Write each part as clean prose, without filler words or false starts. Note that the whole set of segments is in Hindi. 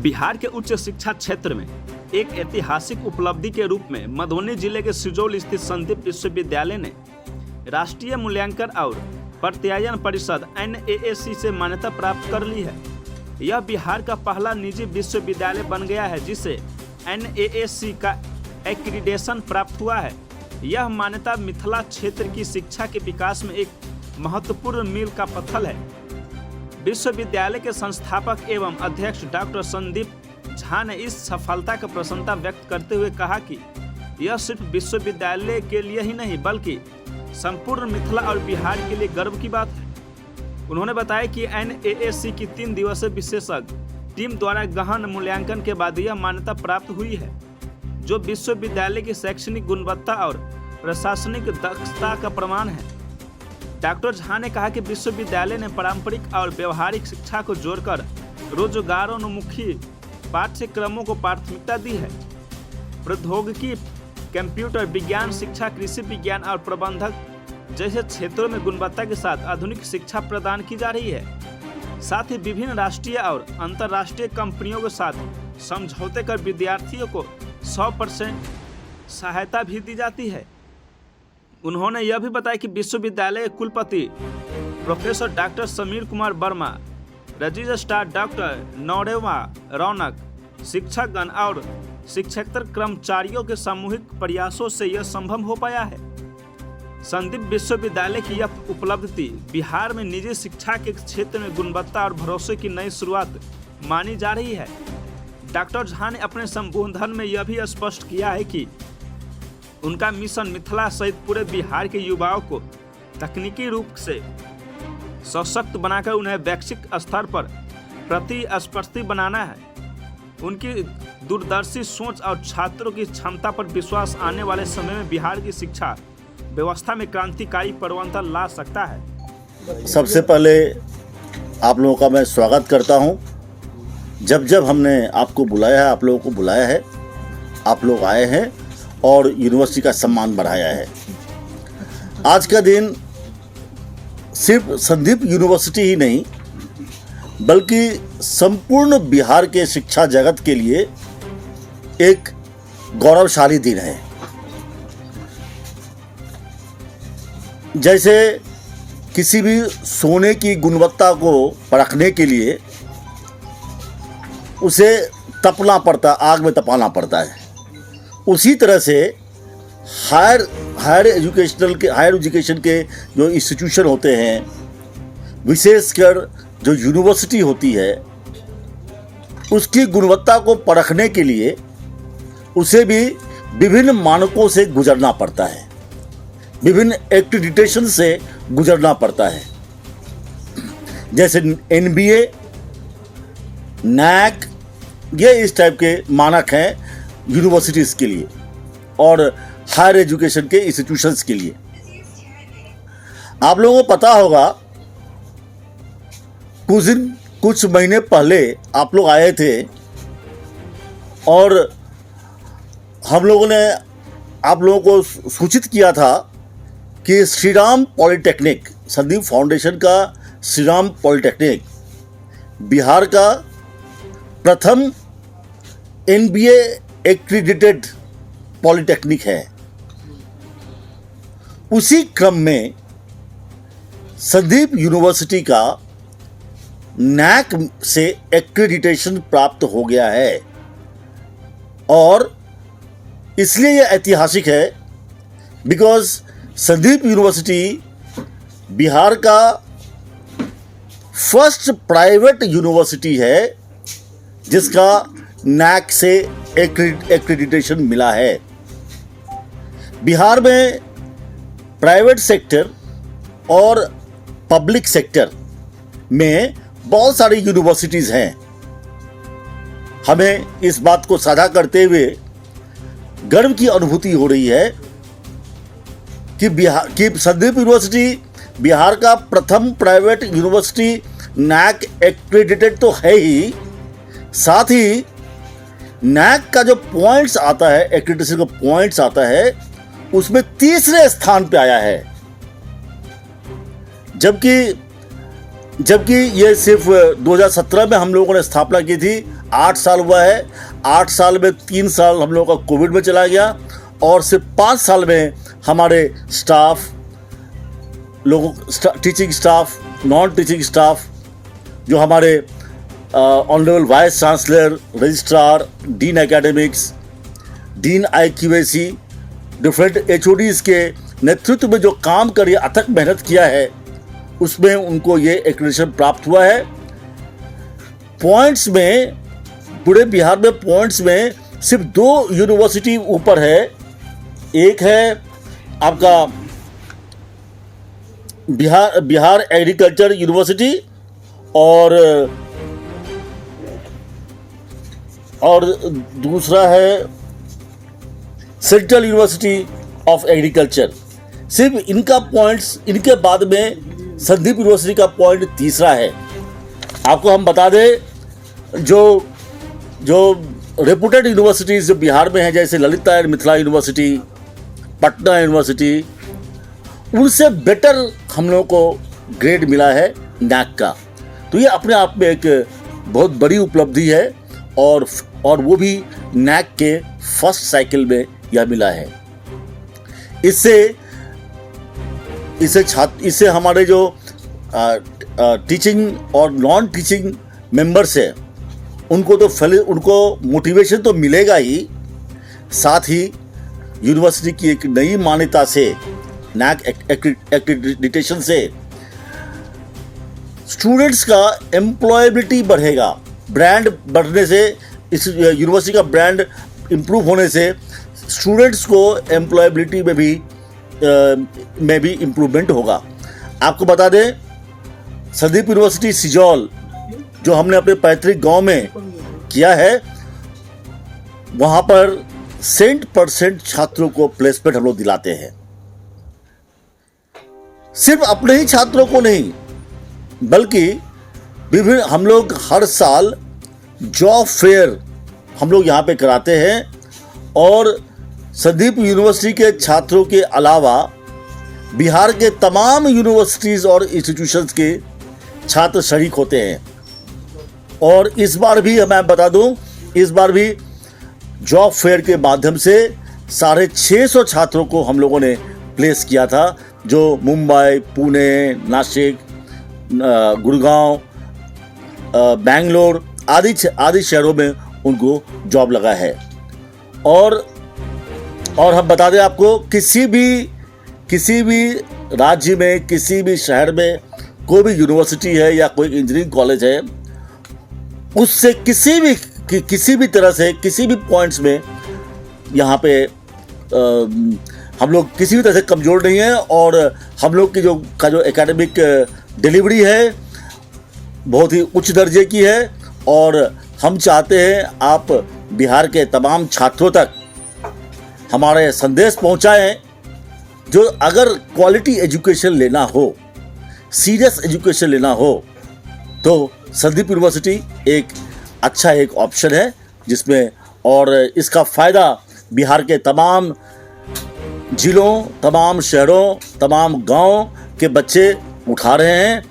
बिहार के उच्च शिक्षा क्षेत्र में एक ऐतिहासिक उपलब्धि के रूप में मधुबनी जिले के सिजौल स्थित संदीप विश्वविद्यालय ने राष्ट्रीय मूल्यांकन और प्रत्यायन परिषद NAAC से मान्यता प्राप्त कर ली है। यह बिहार का पहला निजी विश्वविद्यालय बन गया है जिसे NAAC का एक्रीडेशन प्राप्त हुआ है। यह मान्यता मिथिला क्षेत्र की शिक्षा के विकास में एक महत्वपूर्ण मील का पत्थर है। विश्वविद्यालय के संस्थापक एवं अध्यक्ष डॉक्टर संदीप झा ने इस सफलता की प्रसन्नता व्यक्त करते हुए कहा कि यह सिर्फ विश्वविद्यालय के लिए ही नहीं बल्कि संपूर्ण मिथिला और बिहार के लिए गर्व की बात है। उन्होंने बताया कि NAAC की 3 दिवसीय विशेषज्ञ टीम द्वारा गहन मूल्यांकन के बाद यह मान्यता प्राप्त हुई है, जो विश्वविद्यालय की शैक्षणिक गुणवत्ता और प्रशासनिक दक्षता का प्रमाण है। डॉक्टर झा ने कहा कि विश्वविद्यालय ने पारंपरिक और व्यवहारिक शिक्षा को जोड़कर रोजगारोन्मुखी पाठ्यक्रमों को प्राथमिकता दी है। प्रौद्योगिकी, कंप्यूटर विज्ञान, शिक्षा, कृषि विज्ञान और प्रबंधक जैसे क्षेत्रों में गुणवत्ता के साथ आधुनिक शिक्षा प्रदान की जा रही है। साथ ही विभिन्न राष्ट्रीय और अंतर्राष्ट्रीय कंपनियों के साथ समझौते कर विद्यार्थियों को 100% सहायता भी दी जाती है। उन्होंने यह भी बताया कि विश्वविद्यालय के कुलपति professor doctor Sameer Kumar Verma, registrar doctor Naureva Raunak, शिक्षकगण और शिक्षकेतर कर्मचारियों के सामूहिक प्रयासों से यह संभव हो पाया है। संदीप विश्वविद्यालय की यह उपलब्धि बिहार में निजी शिक्षा के क्षेत्र में गुणवत्ता और भरोसे की नई शुरुआत मानी जा रही है। डॉक्टर झा ने अपने संबोधन में यह भी स्पष्ट किया है कि उनका मिशन मिथिला सहित पूरे बिहार के युवाओं को तकनीकी रूप से सशक्त बनाकर उन्हें वैश्विक स्तर पर प्रतिस्पर्धी बनाना है। उनकी दूरदर्शी सोच और छात्रों की क्षमता पर विश्वास आने वाले समय में बिहार की शिक्षा व्यवस्था में क्रांतिकारी परिवर्तन ला सकता है। सबसे पहले आप लोगों का मैं स्वागत करता हूं। जब हमने आपको बुलाया है, आप लोगों को बुलाया है, आप लोग आए हैं और यूनिवर्सिटी का सम्मान बढ़ाया है। आज का दिन सिर्फ संदीप यूनिवर्सिटी ही नहीं बल्कि संपूर्ण बिहार के शिक्षा जगत के लिए एक गौरवशाली दिन है। जैसे किसी भी सोने की गुणवत्ता को परखने के लिए उसे तपना पड़ता, आग में तपाना पड़ता है, उसी तरह से हायर एजुकेशन के जो इंस्टीट्यूशन होते हैं, विशेषकर जो यूनिवर्सिटी होती है, उसकी गुणवत्ता को परखने के लिए उसे भी विभिन्न मानकों से गुजरना पड़ता है, विभिन्न एक्रीडिटेशन से गुजरना पड़ता है। जैसे NBA, NAAC, ये इस टाइप के मानक हैं यूनिवर्सिटीज़ के लिए और हायर एजुकेशन के इंस्टीट्यूशंस के लिए। आप लोगों को पता होगा कुछ महीने पहले आप लोग आए थे और हम लोगों ने आप लोगों को सूचित किया था कि श्री राम पॉलिटेक्निक, संदीप फाउंडेशन का श्री राम पॉलिटेक्निक बिहार का प्रथम NBA एक्रीडिटेड पॉलिटेक्निक है। उसी क्रम में संदीप यूनिवर्सिटी का NAAC से एक्रीडिटेशन प्राप्त हो गया है और इसलिए यह ऐतिहासिक है बिकॉज संदीप यूनिवर्सिटी बिहार का फर्स्ट प्राइवेट यूनिवर्सिटी है जिसका NAAC से एक्रीडिटेशन मिला है। बिहार में प्राइवेट सेक्टर और पब्लिक सेक्टर में बहुत सारी यूनिवर्सिटीज़ हैं। हमें इस बात को साझा करते हुए गर्व की अनुभूति हो रही है कि संदीप यूनिवर्सिटी बिहार का प्रथम प्राइवेट यूनिवर्सिटी NAAC एक्रीडिटेड तो है ही, साथ ही NAAC का जो पॉइंट्स आता है, एक्रीडिटेशन का पॉइंट्स आता है, उसमें तीसरे स्थान पे आया है। जबकि जबकि ये सिर्फ 2017 में हम लोगों ने स्थापना की थी। 8 साल हुआ है। 8 साल में 3 साल हम लोगों का कोविड में चला गया और सिर्फ 5 साल में हमारे स्टाफ लोगों, teaching staff, non teaching staff, जो हमारे honourable vice chancellor, registrar, dean academics, dean IQAC, different HODs के नेतृत्व में जो काम कर अथक मेहनत किया है, उसमें उनको ये एक्रेडिटेशन प्राप्त हुआ है। पॉइंट्स में, पूरे बिहार में पॉइंट्स में सिर्फ 2 यूनिवर्सिटी ऊपर है। एक है आपका बिहार एग्रीकल्चर यूनिवर्सिटी और दूसरा है सेंट्रल यूनिवर्सिटी ऑफ एग्रीकल्चर। सिर्फ इनका पॉइंट्स, इनके बाद में संदीप यूनिवर्सिटी का पॉइंट तीसरा है। आपको हम बता दें, जो रेपुटेड यूनिवर्सिटीज़ जो बिहार में हैं, जैसे Lalita and Mithila university, Patna university, उनसे बेटर हम लोगों को ग्रेड मिला है NAC का। तो ये अपने आप में एक बहुत बड़ी उपलब्धि है और वो भी NAC के फर्स्ट साइकिल में यह मिला है। इससे हमारे जो टीचिंग और नॉन टीचिंग मेंबर्स हैं, उनको मोटिवेशन तो मिलेगा ही, साथ ही यूनिवर्सिटी की एक नई मान्यता से, NAC एक्रेडिटेशन से स्टूडेंट्स का एम्प्लॉयबिलिटी बढ़ेगा। ब्रांड बढ़ने से, इस यूनिवर्सिटी का ब्रांड इम्प्रूव होने से स्टूडेंट्स को एम्प्लॉयबिलिटी में भी इम्प्रूवमेंट होगा। आपको बता दें, संदीप यूनिवर्सिटी सिजौल, जो हमने अपने पैतृक गांव में किया है, वहाँ पर 100% छात्रों को प्लेसमेंट हम लोग दिलाते हैं। सिर्फ अपने ही छात्रों को नहीं, बल्कि विभिन्न, हम लोग हर साल जॉब फेयर हम लोग यहाँ पे कराते हैं और संदीप यूनिवर्सिटी के छात्रों के अलावा बिहार के तमाम यूनिवर्सिटीज़ और इंस्टीट्यूशंस के छात्र शरीक होते हैं। और इस बार भी मैं बता दूं, इस बार भी जॉब फेयर के माध्यम से 650 छात्रों को हम लोगों ने प्लेस किया था, जो मुंबई, पुणे, नासिक, गुड़गांव, बेंगलोर आदि शहरों में उनको जॉब लगा है। और हम बता दें आपको, किसी भी राज्य में, किसी भी शहर में कोई भी यूनिवर्सिटी है या कोई इंजीनियरिंग कॉलेज है, उससे किसी भी तरह से, किसी भी पॉइंट्स में यहाँ पे हम लोग किसी भी तरह से कमज़ोर नहीं है। और हम लोग की जो एकेडमिक डिलीवरी है बहुत ही उच्च दर्जे की है। और हम चाहते हैं आप बिहार के तमाम छात्रों तक हमारे संदेश पहुंचाएं, जो अगर क्वालिटी एजुकेशन लेना हो, सीरियस एजुकेशन लेना हो, तो संदीप यूनिवर्सिटी एक ऑप्शन है जिसमें, और इसका फ़ायदा बिहार के तमाम जिलों, तमाम शहरों, तमाम गांवों के बच्चे उठा रहे हैं।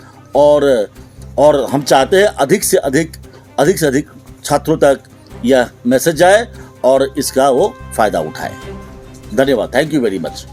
और हम चाहते हैं अधिक से अधिक छात्रों तक यह मैसेज जाए और इसका वो फ़ायदा उठाए। धन्यवाद। Thank you very much.